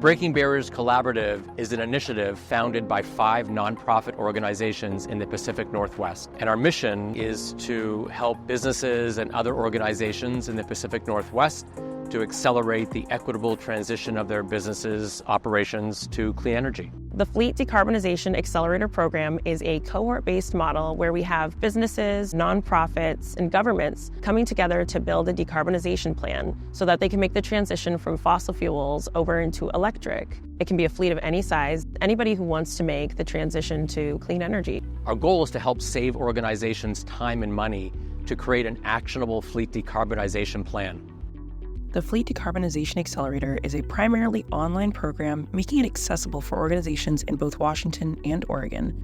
Breaking Barriers Collaborative is an initiative founded by 5 nonprofit organizations in the Pacific Northwest. And our mission is to help businesses and other organizations in the Pacific Northwest to accelerate the equitable transition of their businesses' operations to clean energy. The Fleet Decarbonization Accelerator program is a cohort-based model where we have businesses, nonprofits, and governments coming together to build a decarbonization plan so that they can make the transition from fossil fuels over into electric. It can be a fleet of any size, anybody who wants to make the transition to clean energy. Our goal is to help save organizations time and money to create an actionable fleet decarbonization plan. The Fleet Decarbonization Accelerator is a primarily online program making it accessible for organizations in both Washington and Oregon.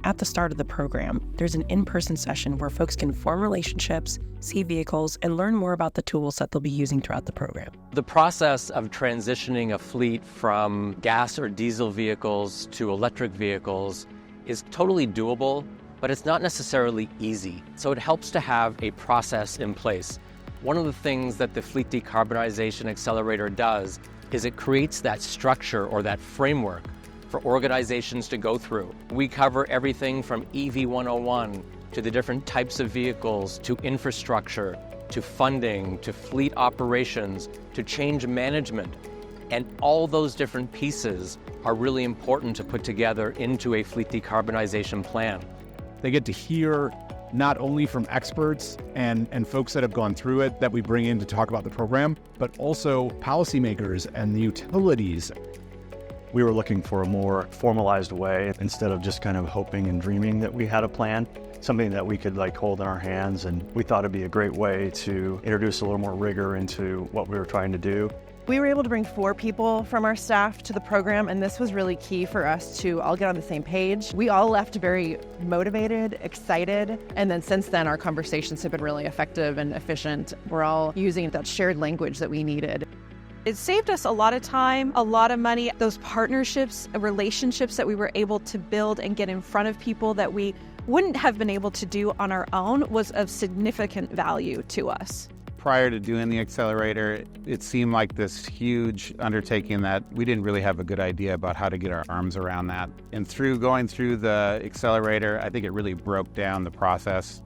At the start of the program, there's an in-person session where folks can form relationships, see vehicles, and learn more about the tools that they'll be using throughout the program. The process of transitioning a fleet from gas or diesel vehicles to electric vehicles is totally doable, but it's not necessarily easy. So it helps to have a process in place. One of the things that the Fleet Decarbonization Accelerator does is it creates that structure or that framework for organizations to go through. We cover everything from EV 101 to the different types of vehicles, to infrastructure, to funding, to fleet operations, to change management. And all those different pieces are really important to put together into a fleet decarbonization plan. They get to hear not only from experts and folks that have gone through it that we bring in to talk about the program, but also policymakers and the utilities. We were looking for a more formalized way instead of just kind of hoping and dreaming that we had a plan, something that we could hold in our hands. And we thought it'd be a great way to introduce a little more rigor into what we were trying to do. We were able to bring 4 people from our staff to the program, and this was really key for us to all get on the same page. We all left very motivated, excited, and then since then our conversations have been really effective and efficient. We're all using that shared language that we needed. It saved us a lot of time, a lot of money. Those partnerships, relationships that we were able to build and get in front of people that we wouldn't have been able to do on our own was of significant value to us. Prior to doing the accelerator, it seemed like this huge undertaking that we didn't really have a good idea about how to get our arms around that. And through going through the accelerator, I think it really broke down the process.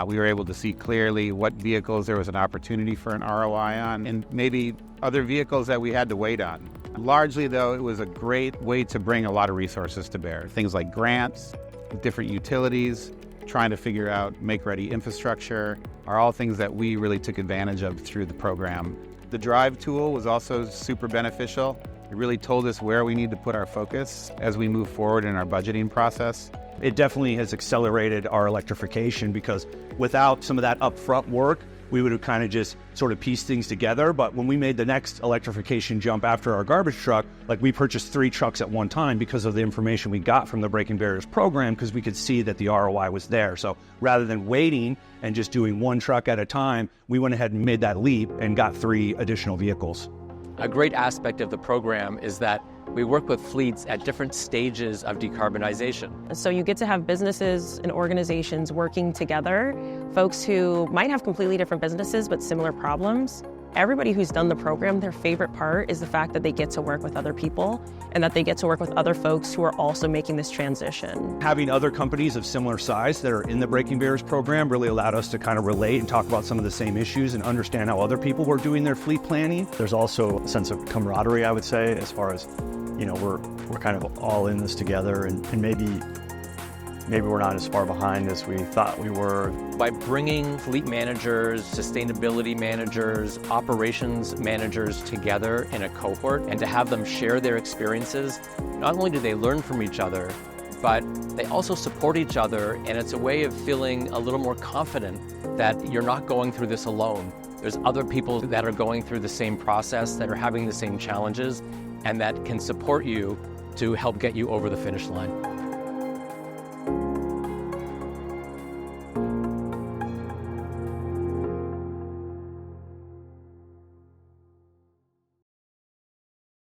We were able to see clearly what vehicles there was an opportunity for an ROI on, and maybe other vehicles that we had to wait on. Largely, though, it was a great way to bring a lot of resources to bear. Things like grants, different utilities, trying to figure out make-ready infrastructure are all things that we really took advantage of through the program. The drive tool was also super beneficial. It really told us where we need to put our focus as we move forward in our budgeting process. It definitely has accelerated our electrification because without some of that upfront work, we would have kind of just sort of pieced things together. But when we made the next electrification jump after our garbage truck, we purchased 3 trucks at one time because of the information we got from the Breaking Barriers program, because we could see that the ROI was there. So rather than waiting and just doing 1 truck at a time, we went ahead and made that leap and got 3 additional vehicles. A great aspect of the program is that we work with fleets at different stages of decarbonization. So you get to have businesses and organizations working together, folks who might have completely different businesses but similar problems. Everybody who's done the program, their favorite part is the fact that they get to work with other people and that they get to work with other folks who are also making this transition. Having other companies of similar size that are in the Breaking Barriers program really allowed us to kind of relate and talk about some of the same issues and understand how other people were doing their fleet planning. There's also a sense of camaraderie, I would say, as far as, we're kind of all in this together, and maybe we're not as far behind as we thought we were. By bringing fleet managers, sustainability managers, operations managers together in a cohort and to have them share their experiences, not only do they learn from each other, but they also support each other, and it's a way of feeling a little more confident that you're not going through this alone. There's other people that are going through the same process, that are having the same challenges, and that can support you to help get you over the finish line.